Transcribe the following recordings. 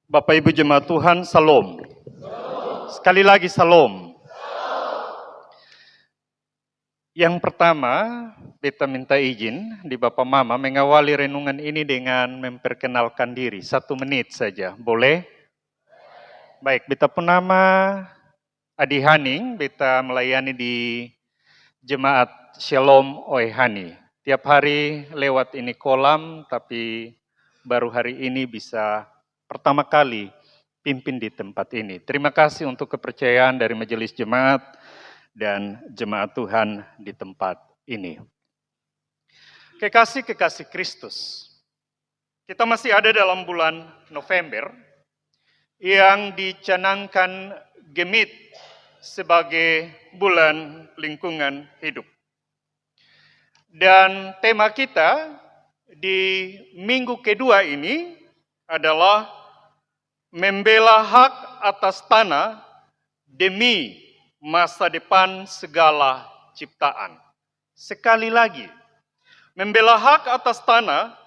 Bapak Ibu Jemaat Tuhan, Salam. Sekali lagi Salam. Yang pertama, beta minta izin di Bapak Mama mengawali renungan ini dengan memperkenalkan diri. 1 menit saja, boleh? Baik, beta pun nama Adi Haning, beta melayani di Jemaat Shalom Oehani. Tiap hari lewat ini kolam, tapi baru hari ini bisa pertama kali pimpin di tempat ini. Terima kasih untuk kepercayaan dari Majelis Jemaat dan Jemaat Tuhan di tempat ini. Kekasih-kekasih Kristus, kita masih ada dalam bulan November yang dicanangkan Gemit sebagai bulan lingkungan hidup. Dan tema kita di minggu kedua ini adalah membela hak atas tanah demi masa depan segala ciptaan. Sekali lagi, membela hak atas tanah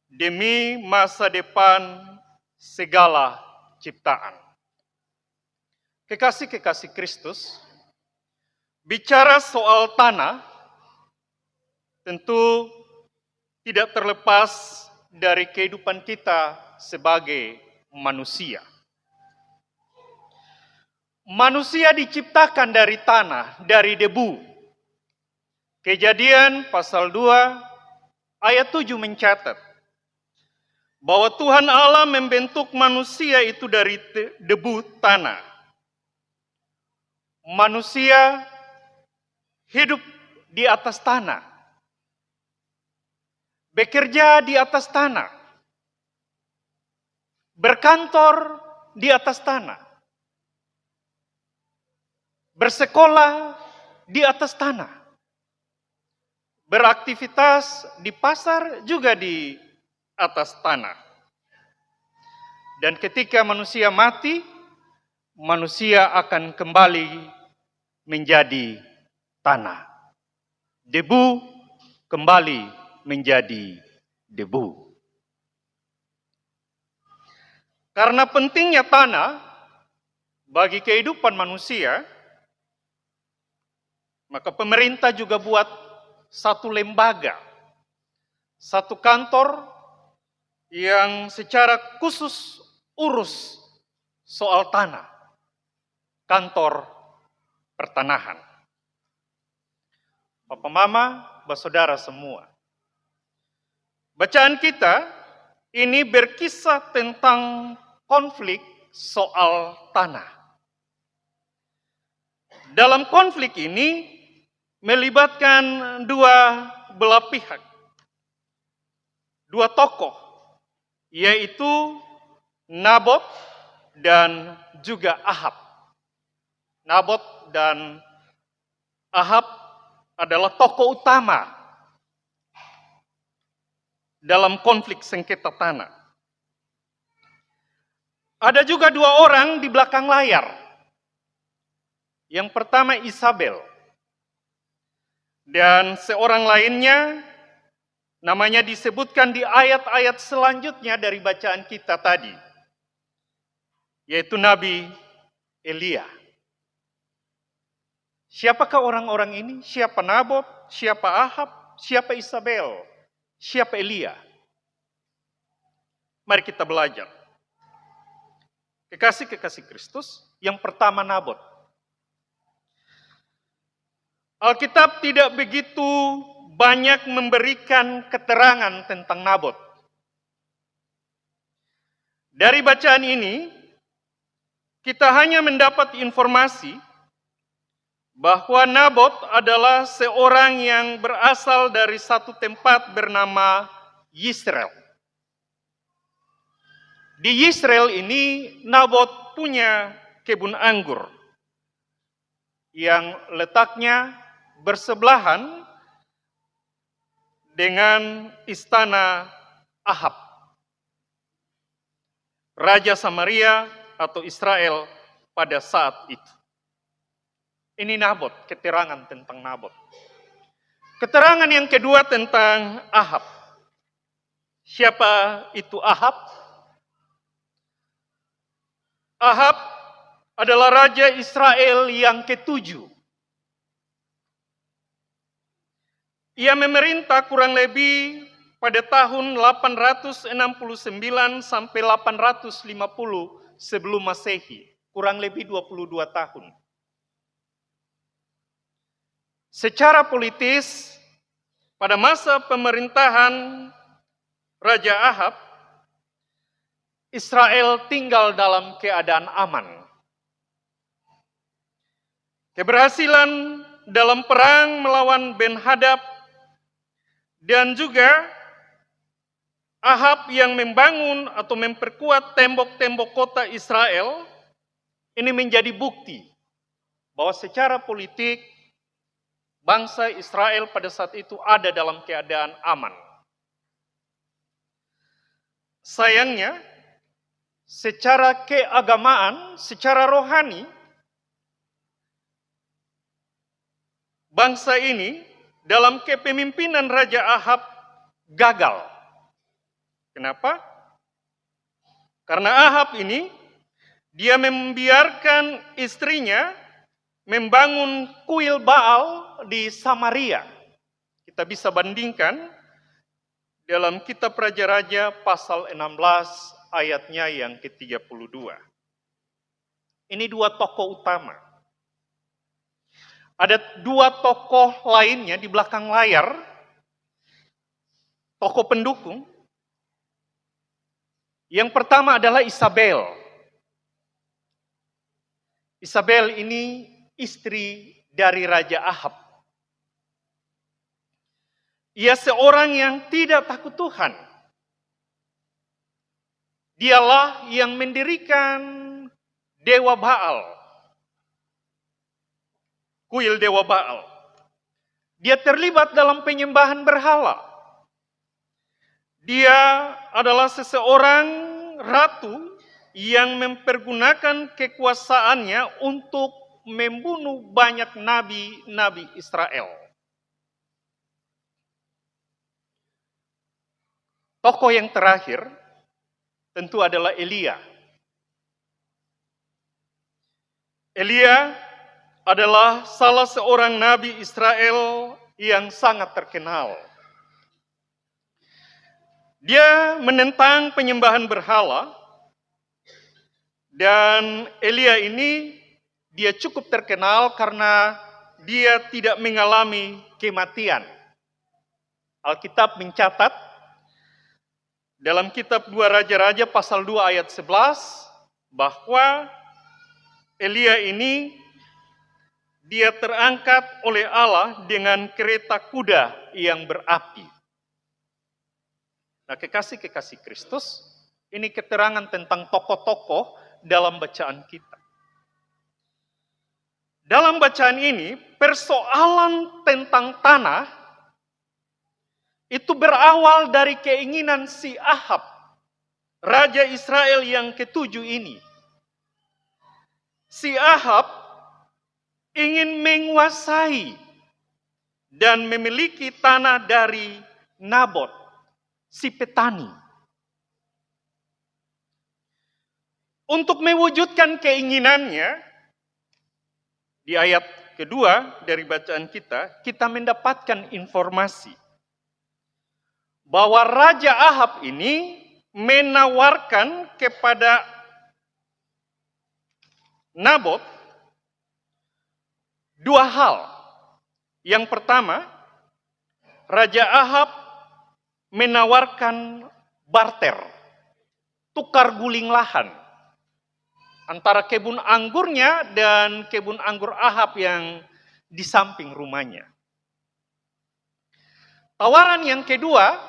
demi masa depan segala ciptaan. Kekasih-kekasih Kristus, bicara soal tanah tentu tidak terlepas dari kehidupan kita sebagai manusia. Manusia diciptakan dari tanah, dari debu. Kejadian pasal 2 ayat 7 mencatat bahwa Tuhan Allah membentuk manusia itu dari debu tanah. Manusia hidup di atas tanah. Bekerja di atas tanah. Berkantor di atas tanah. Bersekolah di atas tanah. Beraktivitas di pasar juga di atas tanah. Dan ketika manusia mati, manusia akan kembali menjadi tanah. Debu kembali menjadi debu. Karena pentingnya tanah bagi kehidupan manusia, maka pemerintah juga buat satu lembaga, satu kantor yang secara khusus urus soal tanah, kantor pertanahan. Bapak Mama, Saudara semua, bacaan kita ini berkisah tentang konflik soal tanah. Dalam konflik ini melibatkan dua belah pihak, dua tokoh, yaitu Nabot dan juga Ahab. Nabot dan Ahab adalah tokoh utama dalam konflik sengketa tanah. Ada juga dua orang di belakang layar. Yang pertama Isabel. Dan seorang lainnya namanya disebutkan di ayat-ayat selanjutnya dari bacaan kita tadi. Yaitu Nabi Elia. Siapakah orang-orang ini? Siapa Nabot? Siapa Ahab? Siapa Isabel? Siapa Elia? Mari kita belajar. Kekasih-kekasih Kristus, yang pertama Nabot. Alkitab tidak begitu banyak memberikan keterangan tentang Nabot. Dari bacaan ini, kita hanya mendapat informasi bahwa Nabot adalah seorang yang berasal dari satu tempat bernama Yisrael. Di Yisrael ini Nabot punya kebun anggur yang letaknya bersebelahan dengan istana Ahab, Raja Samaria atau Israel pada saat itu. Ini Nabot, keterangan tentang Nabot. Keterangan yang kedua tentang Ahab. Siapa itu Ahab? Ahab adalah raja Israel yang ke-7. Ia memerintah kurang lebih pada tahun 869 sampai 850 sebelum Masehi, kurang lebih 22 tahun. Secara politis, pada masa pemerintahan Raja Ahab, Israel tinggal dalam keadaan aman. Keberhasilan dalam perang melawan Ben-Hadad dan juga Ahab yang membangun atau memperkuat tembok-tembok kota Israel, ini menjadi bukti bahwa secara politik bangsa Israel pada saat itu ada dalam keadaan aman. Sayangnya, secara keagamaan, secara rohani, bangsa ini dalam kepemimpinan Raja Ahab gagal. Kenapa? Karena Ahab ini, dia membiarkan istrinya membangun kuil Baal di Samaria. Kita bisa bandingkan dalam kitab Raja-Raja pasal 16 ayatnya yang ke-32. Ini dua tokoh utama. Ada dua tokoh lainnya di belakang layar, tokoh pendukung. Yang pertama adalah Isabel. Isabel ini istri dari Raja Ahab. Ia seorang yang tidak takut Tuhan. Dialah yang mendirikan Dewa Baal. Kuil Dewa Baal. Dia terlibat dalam penyembahan berhala. Dia adalah seseorang ratu yang mempergunakan kekuasaannya untuk membunuh banyak nabi-nabi Israel. Tokoh yang terakhir tentu adalah Elia. Elia adalah salah seorang nabi Israel yang sangat terkenal. Dia menentang penyembahan berhala, dan Elia ini dia cukup terkenal karena dia tidak mengalami kematian. Alkitab mencatat dalam kitab 2 Raja-Raja pasal 2 ayat 11 bahwa Elia ini dia terangkat oleh Allah dengan kereta kuda yang berapi. Nah, kekasih-kekasih Kristus, ini keterangan tentang tokoh-tokoh dalam bacaan kita. Dalam bacaan ini, persoalan tentang tanah itu berawal dari keinginan si Ahab, Raja Israel yang ke-7 ini. Si Ahab ingin menguasai dan memiliki tanah dari Nabot, si petani. Untuk mewujudkan keinginannya, di ayat kedua dari bacaan kita mendapatkan informasi bahwa Raja Ahab ini menawarkan kepada Nabot dua hal. Yang pertama, Raja Ahab menawarkan barter, tukar guling lahan antara kebun anggurnya dan kebun anggur Ahab yang di samping rumahnya. Tawaran yang kedua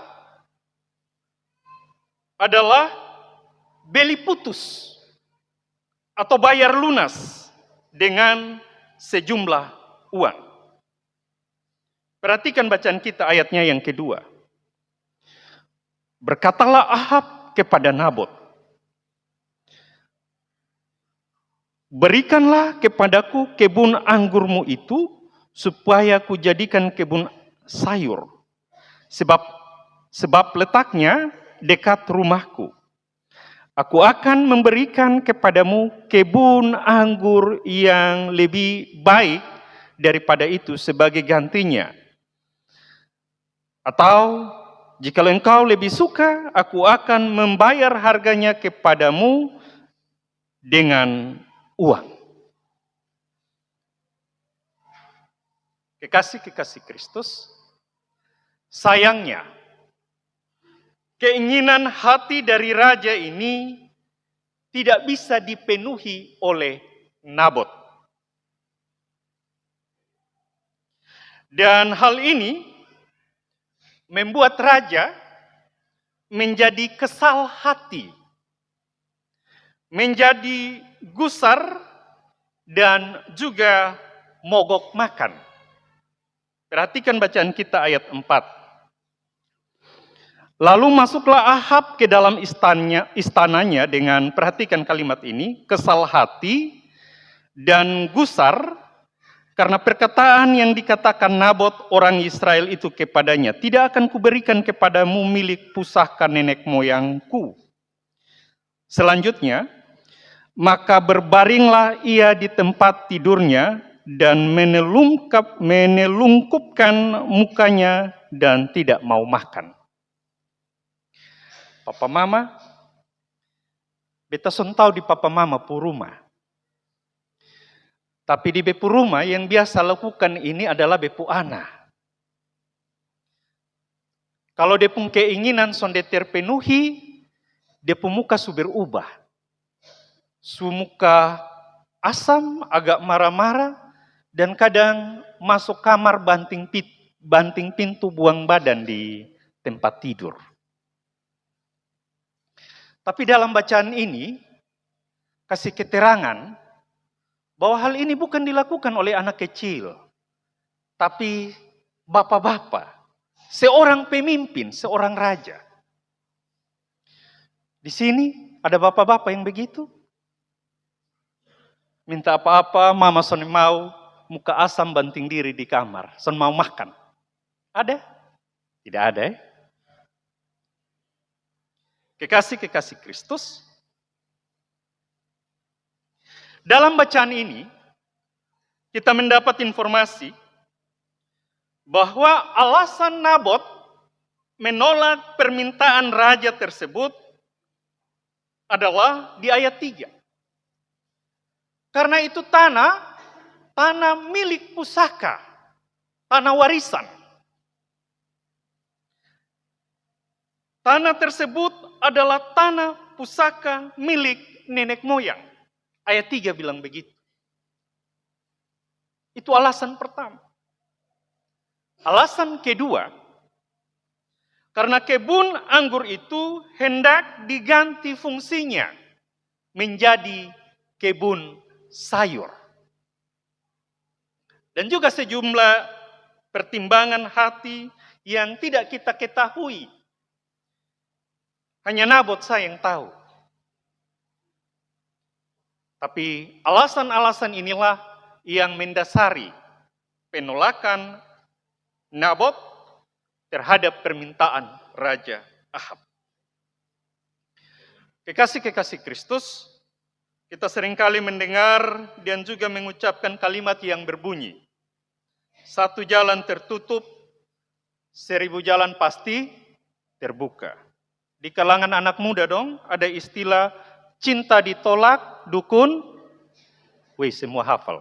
adalah beli putus atau bayar lunas dengan sejumlah uang. Perhatikan bacaan kita ayatnya yang kedua. Berkatalah Ahab kepada Nabot, berikanlah kepadaku kebun anggurmu itu supaya kujadikan kebun sayur. Sebab letaknya dekat rumahku. Aku akan memberikan kepadamu kebun anggur yang lebih baik daripada itu sebagai gantinya. Atau jika engkau lebih suka, aku akan membayar harganya kepadamu dengan uang. Kekasih-kekasih Kristus, sayangnya keinginan hati dari raja ini tidak bisa dipenuhi oleh Nabot. Dan hal ini membuat raja menjadi kesal hati, menjadi gusar, dan juga mogok makan. Perhatikan bacaan kita ayat 4. Lalu masuklah Ahab ke dalam istananya dengan, perhatikan kalimat ini, kesal hati dan gusar karena perkataan yang dikatakan Nabot orang Israel itu kepadanya, tidak akan kuberikan kepadamu milik pusaka nenek moyangku. Selanjutnya, maka berbaringlah ia di tempat tidurnya dan menelungkupkan mukanya dan tidak mau makan. Papa mama, beta sontau di papa mama pu rumah. Tapi di bepu rumah yang biasa lakukan ini adalah bepu ana. Kalau dia pun keinginan sonde terpenuhi, dia pun muka su berubah. Su muka asam, agak marah-marah, dan kadang masuk kamar banting pintu, buang badan di tempat tidur. Tapi dalam bacaan ini kasih keterangan bahwa hal ini bukan dilakukan oleh anak kecil, tapi bapak-bapak, seorang pemimpin, seorang raja. Di sini ada bapak-bapak yang begitu. Minta apa-apa, mama son mau, muka asam banting diri di kamar, son mau makan. Ada? Tidak ada. Kekasih-kekasih Kristus, dalam bacaan ini kita mendapat informasi bahwa alasan Nabot menolak permintaan raja tersebut adalah di ayat 3. Karena itu tanah milik pusaka, tanah warisan. Tanah tersebut adalah tanah pusaka milik nenek moyang. Ayat 3 bilang begitu. Itu alasan pertama. Alasan kedua, karena kebun anggur itu hendak diganti fungsinya menjadi kebun sayur. Dan juga sejumlah pertimbangan hati yang tidak kita ketahui. Hanya Nabot saya yang tahu. Tapi alasan-alasan inilah yang mendasari penolakan Nabot terhadap permintaan Raja Ahab. Kekasih-kekasih Kristus, kita seringkali mendengar dan juga mengucapkan kalimat yang berbunyi, satu jalan tertutup, 1000 jalan pasti terbuka. Di kalangan anak muda dong, ada istilah cinta ditolak, dukun, semua hafal.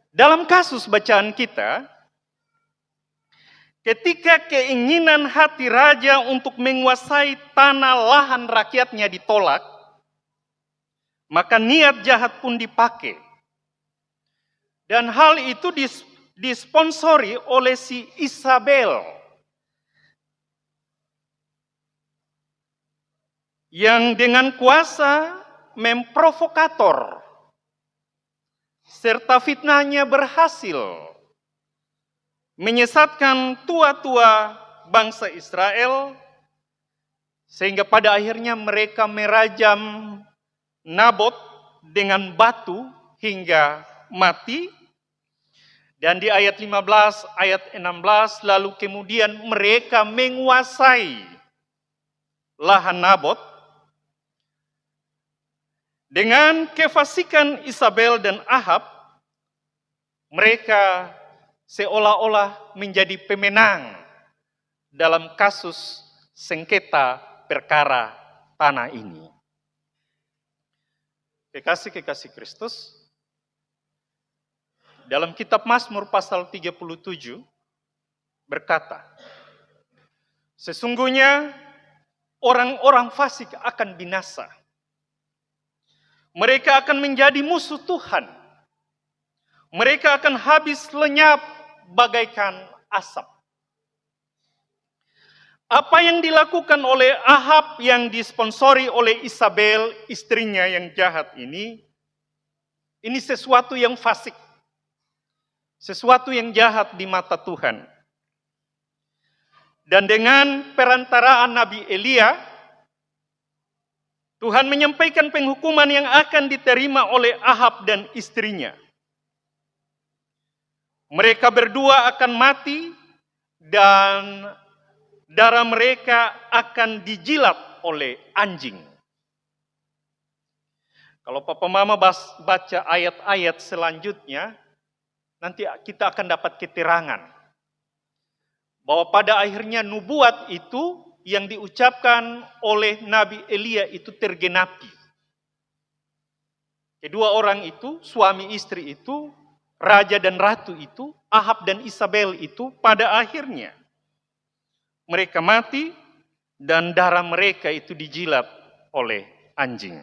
Dalam kasus bacaan kita, ketika keinginan hati raja untuk menguasai tanah lahan rakyatnya ditolak, maka niat jahat pun dipakai. Dan hal itu disponsori oleh si Isabel, yang dengan kuasa memprovokator, serta fitnahnya berhasil menyesatkan tua-tua bangsa Israel, sehingga pada akhirnya mereka merajam Nabot dengan batu hingga mati. Dan di ayat 15, ayat 16, lalu kemudian mereka menguasai lahan Nabot, dengan kefasikan Isabel dan Ahab, mereka seolah-olah menjadi pemenang dalam kasus sengketa perkara tanah ini. Kekasih-kekasih Kristus, dalam kitab Mazmur pasal 37 berkata, sesungguhnya orang-orang fasik akan binasa. Mereka akan menjadi musuh Tuhan. Mereka akan habis lenyap bagaikan asap. Apa yang dilakukan oleh Ahab yang disponsori oleh Isabel, istrinya yang jahat ini sesuatu yang fasik. Sesuatu yang jahat di mata Tuhan. Dan dengan perantaraan Nabi Elia, Tuhan menyampaikan penghukuman yang akan diterima oleh Ahab dan istrinya. Mereka berdua akan mati dan darah mereka akan dijilat oleh anjing. Kalau Papa Mama baca ayat-ayat selanjutnya, nanti kita akan dapat keterangan bahwa pada akhirnya nubuat itu yang diucapkan oleh Nabi Elia itu tergenapi. Kedua orang itu, suami istri itu, raja dan ratu itu, Ahab dan Isabel itu, pada akhirnya mereka mati dan darah mereka itu dijilat oleh anjing.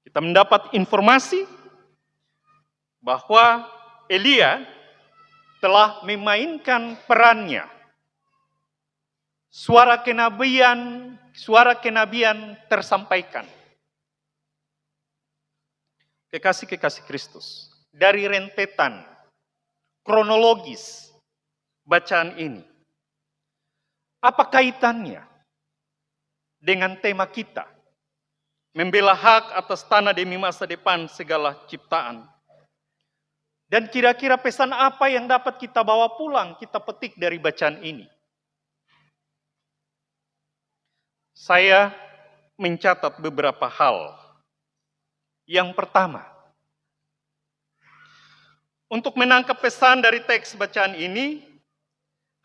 Kita mendapat informasi bahwa Elia telah memainkan perannya. Suara kenabian tersampaikan. Kekasih-kekasih Kristus, dari rentetan kronologis bacaan ini, apa kaitannya dengan tema kita? Membela hak atas tanah demi masa depan segala ciptaan. Dan kira-kira pesan apa yang dapat kita bawa pulang, kita petik dari bacaan ini? Saya mencatat beberapa hal. Yang pertama, untuk menangkap pesan dari teks bacaan ini,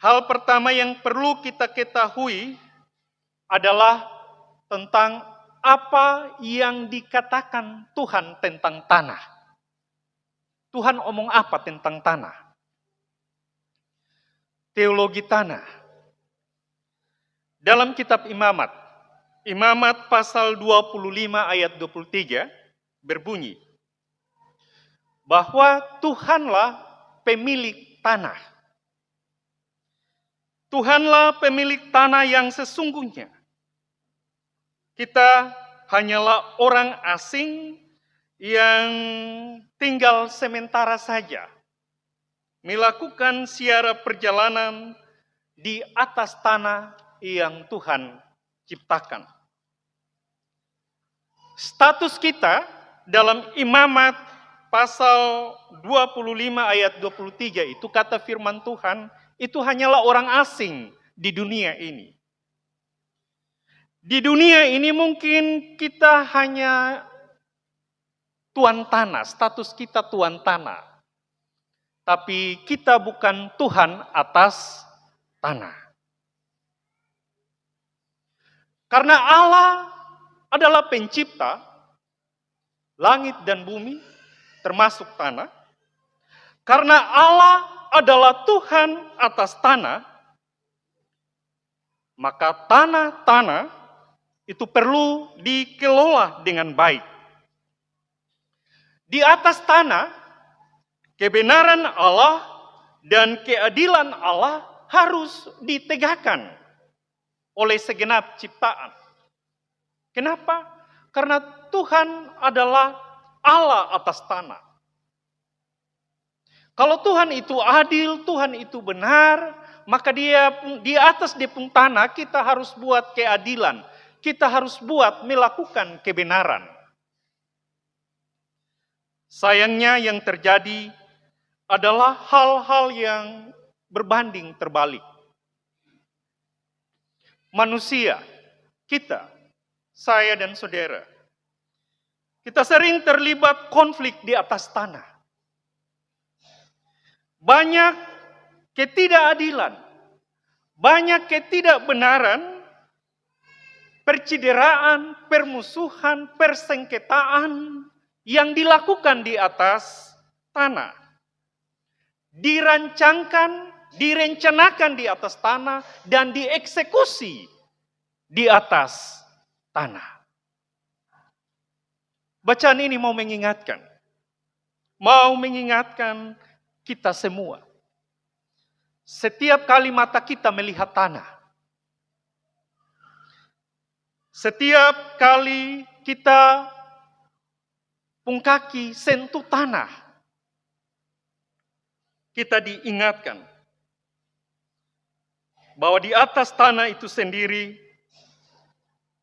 hal pertama yang perlu kita ketahui adalah tentang apa yang dikatakan Tuhan tentang tanah. Tuhan omong apa tentang tanah? Teologi tanah. Dalam kitab Imamat, Imamat pasal 25 ayat 23 berbunyi bahwa Tuhanlah pemilik tanah. Tuhanlah pemilik tanah yang sesungguhnya. Kita hanyalah orang asing yang tinggal sementara saja, melakukan ziarah perjalanan di atas tanah yang Tuhan ciptakan. Status kita dalam Imamat pasal 25 ayat 23 itu, kata firman Tuhan, itu hanyalah orang asing di dunia ini. Di dunia ini mungkin kita hanya tuan tanah, status kita tuan tanah. Tapi kita bukan Tuhan atas tanah. Karena Allah adalah pencipta langit dan bumi, termasuk tanah. Karena Allah adalah Tuhan atas tanah, maka tanah-tanah itu perlu dikelola dengan baik. Di atas tanah, kebenaran Allah dan keadilan Allah harus ditegakkan oleh segenap ciptaan. Kenapa? Karena Tuhan adalah Allah atas tanah. Kalau Tuhan itu adil, Tuhan itu benar, maka di atas tanah kita harus buat keadilan. Kita harus melakukan kebenaran. Sayangnya yang terjadi adalah hal-hal yang berbanding terbalik. manusia, kita, saya dan saudara, kita sering terlibat konflik di atas tanah. Banyak ketidakadilan, banyak ketidakbenaran, percideraan, permusuhan, persengketaan yang dilakukan di atas tanah. Dirancangkan, direncanakan di atas tanah, dan dieksekusi di atas tanah. Bacaan ini mau mengingatkan kita semua. Setiap kali mata kita melihat tanah, setiap kali kita kaki sentuh tanah, kita diingatkan bahwa di atas tanah itu sendiri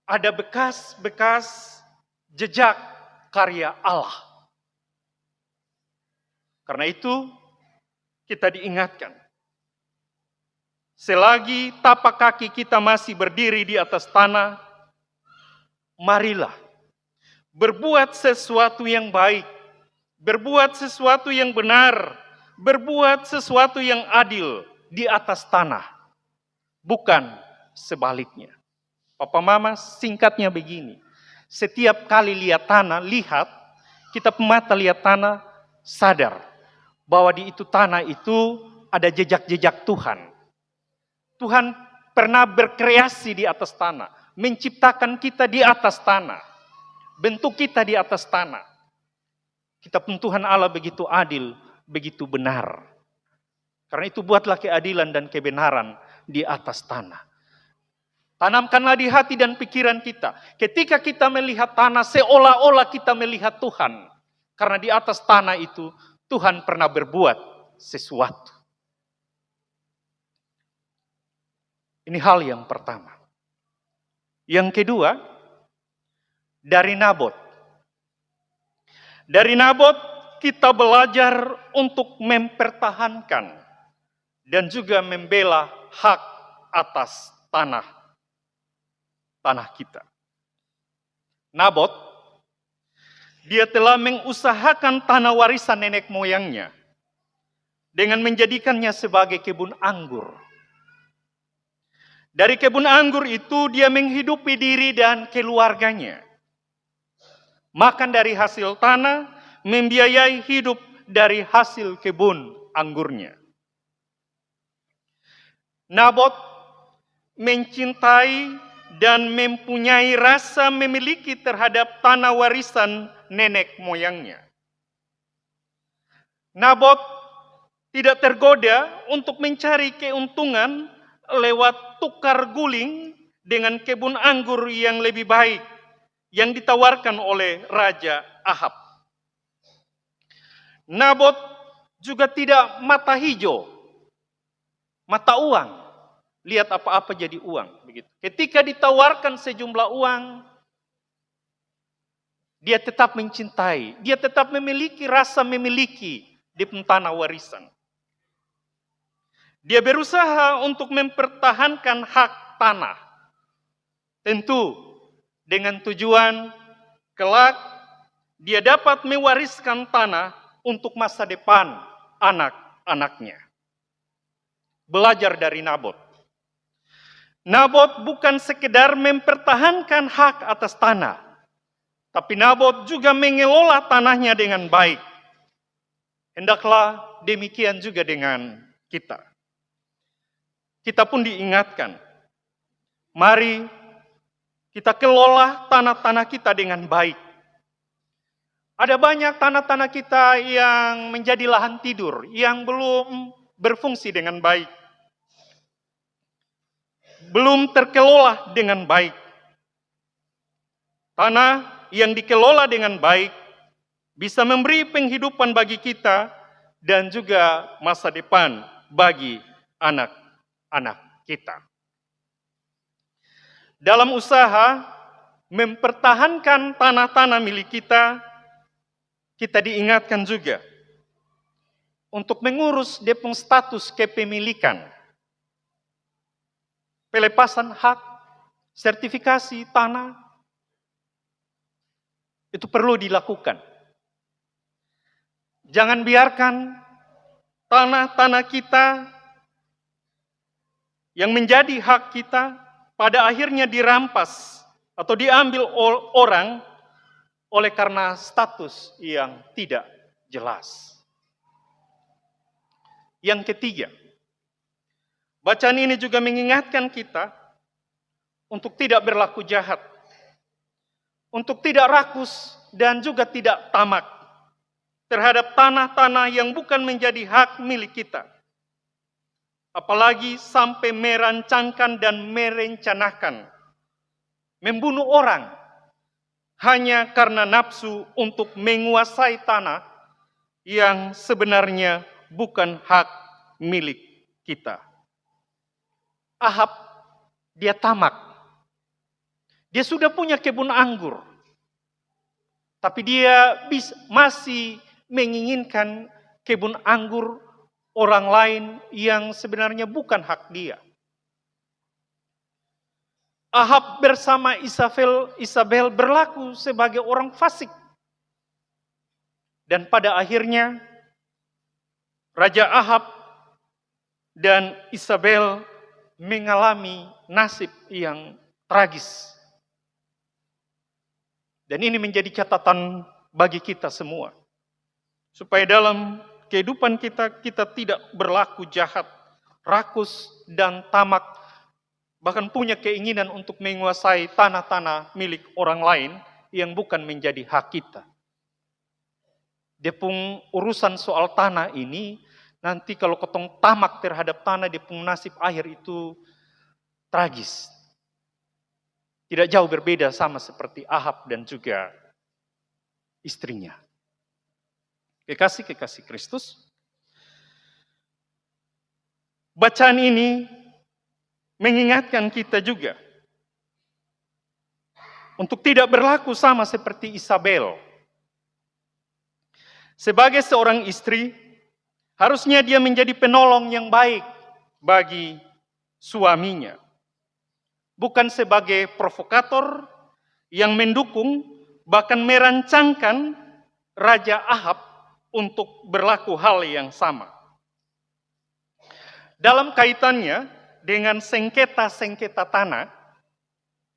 ada bekas-bekas jejak karya Allah. Karena itu kita diingatkan, selagi tapak kaki kita masih berdiri di atas tanah, marilah berbuat sesuatu yang baik, berbuat sesuatu yang benar, berbuat sesuatu yang adil di atas tanah, bukan sebaliknya. Papa Mama, singkatnya begini, setiap kali lihat tanah, kita pemata lihat tanah, sadar bahwa di itu tanah itu ada jejak-jejak Tuhan. Tuhan pernah berkreasi di atas tanah, menciptakan kita di atas tanah, bentuk kita di atas tanah. Kita pun Tuhan Allah begitu adil, begitu benar. Karena itu buatlah keadilan dan kebenaran di atas tanah. Tanamkanlah di hati dan pikiran kita. Ketika kita melihat tanah, seolah-olah kita melihat Tuhan. Karena di atas tanah itu, Tuhan pernah berbuat sesuatu. Ini hal yang pertama. Yang kedua, dari Nabot. Dari Nabot kita belajar untuk mempertahankan dan juga membela hak atas tanah kita. Nabot, dia telah mengusahakan tanah warisan nenek moyangnya dengan menjadikannya sebagai kebun anggur. Dari kebun anggur itu dia menghidupi diri dan keluarganya. Makan dari hasil tanah, membiayai hidup dari hasil kebun anggurnya. Nabot mencintai dan mempunyai rasa memiliki terhadap tanah warisan nenek moyangnya. Nabot tidak tergoda untuk mencari keuntungan lewat tukar guling dengan kebun anggur yang lebih baik yang ditawarkan oleh Raja Ahab. Nabot juga tidak mata hijau, mata uang. Lihat apa-apa jadi uang. Begitu. Ketika ditawarkan sejumlah uang, dia tetap mencintai, dia tetap memiliki rasa memiliki di tanah warisan. Dia berusaha untuk mempertahankan hak tanah. Tentu dengan tujuan kelak dia dapat mewariskan tanah untuk masa depan anak-anaknya. Belajar dari Nabot. Nabot bukan sekedar mempertahankan hak atas tanah, tapi Nabot juga mengelola tanahnya dengan baik. Hendaklah demikian juga dengan kita. Kita pun diingatkan, mari kita kelola tanah-tanah kita dengan baik. Ada banyak tanah-tanah kita yang menjadi lahan tidur, yang belum berfungsi dengan baik. Belum terkelola dengan baik. Tanah yang dikelola dengan baik bisa memberi penghidupan bagi kita dan juga masa depan bagi anak-anak kita. Dalam usaha mempertahankan tanah-tanah milik kita, kita diingatkan juga untuk mengurus depung status kepemilikan. Pelepasan hak sertifikasi tanah, itu perlu dilakukan. Jangan biarkan tanah-tanah kita yang menjadi hak kita pada akhirnya dirampas atau diambil orang oleh karena status yang tidak jelas. Yang ketiga, bacaan ini juga mengingatkan kita untuk tidak berlaku jahat, untuk tidak rakus dan juga tidak tamak terhadap tanah-tanah yang bukan menjadi hak milik kita. Apalagi sampai merancangkan dan merencanakan membunuh orang hanya karena nafsu untuk menguasai tanah yang sebenarnya bukan hak milik kita. Ahab, dia tamak. Dia sudah punya kebun anggur. Tapi dia masih menginginkan kebun anggur orang lain yang sebenarnya bukan hak dia. Ahab bersama Isabel berlaku sebagai orang fasik. Dan pada akhirnya Raja Ahab dan Isabel mengalami nasib yang tragis. Dan ini menjadi catatan bagi kita semua. Supaya dalam kehidupan kita, kita tidak berlaku jahat, rakus, dan tamak. Bahkan punya keinginan untuk menguasai tanah-tanah milik orang lain yang bukan menjadi hak kita. Dia pun urusan soal tanah ini, nanti kalau ketong tamak terhadap tanah, dia pun nasib akhir itu tragis. Tidak jauh berbeda sama seperti Ahab dan juga istrinya. Kekasih-kekasih Kristus. Bacaan ini mengingatkan kita juga untuk tidak berlaku sama seperti Isabel. Sebagai seorang istri, harusnya dia menjadi penolong yang baik bagi suaminya. Bukan sebagai provokator yang mendukung, bahkan merancangkan Raja Ahab untuk berlaku hal yang sama. Dalam kaitannya dengan sengketa-sengketa tanah,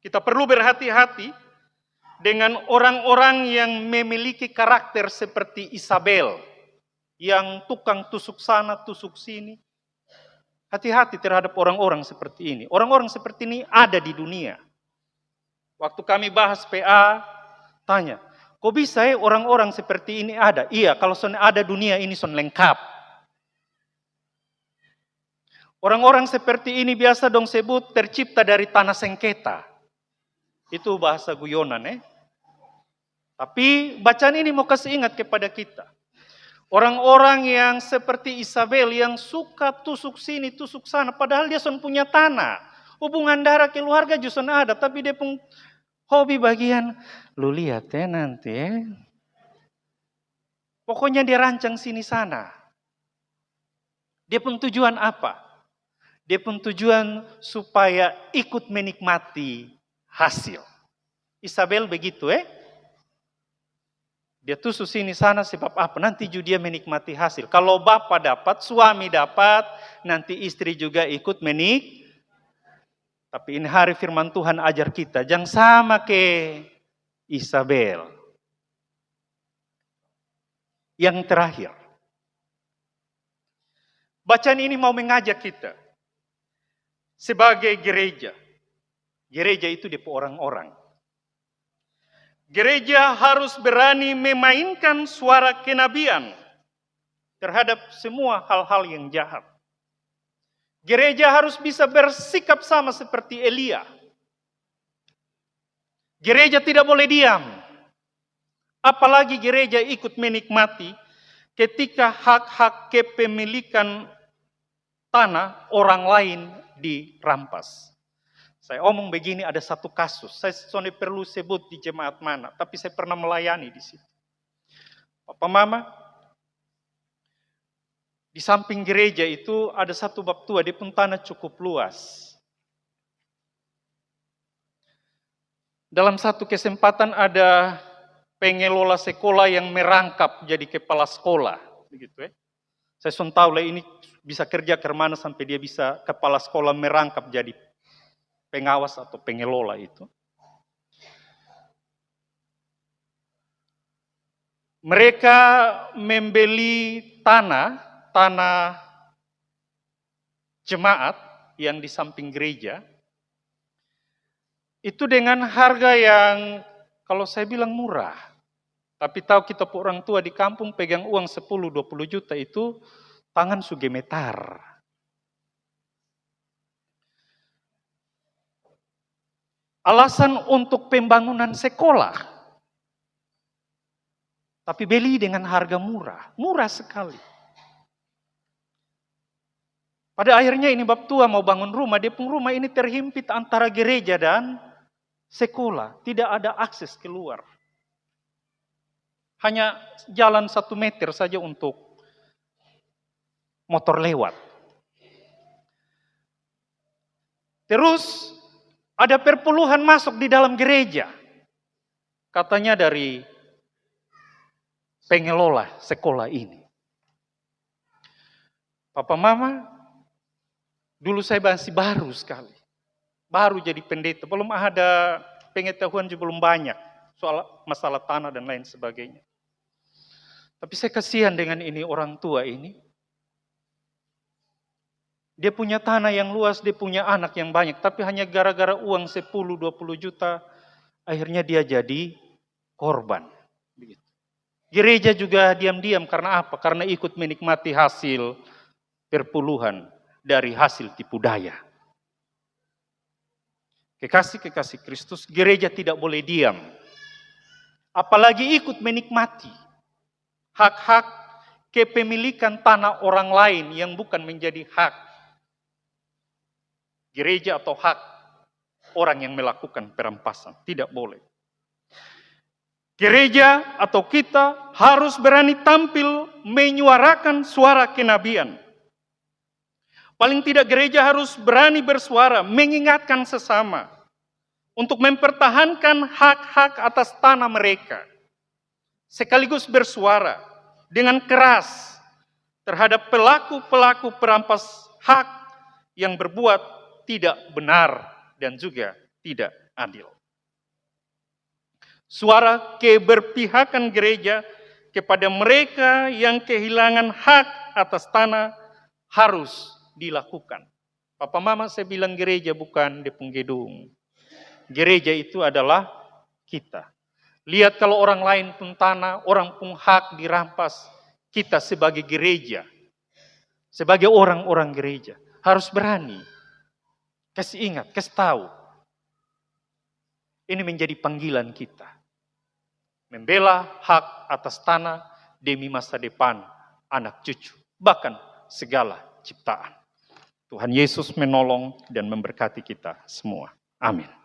kita perlu berhati-hati dengan orang-orang yang memiliki karakter seperti Isabel, yang tukang tusuk sana, tusuk sini. Hati-hati terhadap orang-orang seperti ini. Orang-orang seperti ini ada di dunia. Waktu kami bahas PA, tanya, kok bisa orang-orang seperti ini ada? Iya, kalau son ada dunia ini son lengkap. Orang-orang seperti ini biasa dong sebut tercipta dari tanah sengketa. Itu bahasa guyonan. Tapi bacaan ini mau kasih ingat kepada kita. Orang-orang yang seperti Isabel yang suka tusuk sini, tusuk sana. Padahal dia son punya tanah. Hubungan darah keluarga justru ada. Tapi dia pun hobi bagian. Lu lihat nanti Pokoknya dia rancang sini sana. Dia pun tujuan apa? Dia pun tujuan supaya ikut menikmati hasil. Isabel begitu Dia tusuk sini sana sebab apa? Nanti juga dia menikmati hasil. Kalau bapak dapat, suami dapat, nanti istri juga ikut Tapi ini hari firman Tuhan ajar kita, jangan sama ke Isabel. Yang terakhir, bacaan ini mau mengajak kita sebagai gereja. Gereja itu di orang-orang. Gereja harus berani memainkan suara kenabian terhadap semua hal-hal yang jahat. Gereja harus bisa bersikap sama seperti Elia. Gereja tidak boleh diam. Apalagi gereja ikut menikmati ketika hak-hak kepemilikan tanah orang lain dirampas. Saya omong begini, ada satu kasus. Saya soalnya perlu sebut di jemaat mana, tapi saya pernah melayani di situ. Papa Mama, di samping gereja itu ada satu bab tua, dia pun tanah cukup luas. Dalam satu kesempatan ada pengelola sekolah yang merangkap jadi kepala sekolah, begitu ya. Saya sudah tahu lah ini bisa kerja ke mana sampai dia bisa kepala sekolah merangkap jadi pengawas atau pengelola itu. Mereka membeli tanah jemaat yang di samping gereja, itu dengan harga yang kalau saya bilang murah. Tapi tahu kita orang tua di kampung pegang uang 10-20 juta itu tangan su gemetar. Alasan untuk pembangunan sekolah. Tapi beli dengan harga murah. Murah sekali. Pada akhirnya ini bab tua mau bangun rumah. Dia pun rumah ini terhimpit antara gereja dan sekolah. Tidak ada akses keluar. Hanya jalan 1 meter saja untuk motor lewat. Terus ada perpuluhan masuk di dalam gereja. Katanya dari pengelola sekolah ini. Papa Mama, dulu saya masih baru sekali. Baru jadi pendeta, belum ada pengetahuan juga belum banyak soal masalah tanah dan lain sebagainya. Tapi saya kasihan dengan ini orang tua ini. Dia punya tanah yang luas, dia punya anak yang banyak. Tapi hanya gara-gara uang 10-20 juta, akhirnya dia jadi korban. Gereja juga diam-diam karena apa? Karena ikut menikmati hasil perpuluhan dari hasil tipu daya. Kekasih-kekasih Kristus, gereja tidak boleh diam. Apalagi ikut menikmati hak-hak kepemilikan tanah orang lain yang bukan menjadi hak gereja atau hak orang yang melakukan perampasan. Tidak boleh. Gereja atau kita harus berani tampil menyuarakan suara kenabian. Paling tidak gereja harus berani bersuara, mengingatkan sesama untuk mempertahankan hak-hak atas tanah mereka. Sekaligus bersuara dengan keras terhadap pelaku-pelaku perampas hak yang berbuat tidak benar dan juga tidak adil. Suara keberpihakan gereja kepada mereka yang kehilangan hak atas tanah harus dilakukan. Papa Mama saya bilang gereja bukan di gedung. Gereja itu adalah kita. Lihat kalau orang lain pun tanah, orang pun hak dirampas. Kita sebagai gereja, sebagai orang-orang gereja, harus berani. Kasih ingat, kasih tahu. Ini menjadi panggilan kita. Membela hak atas tanah demi masa depan anak cucu. Bahkan segala ciptaan. Tuhan Yesus menolong dan memberkati kita semua. Amin.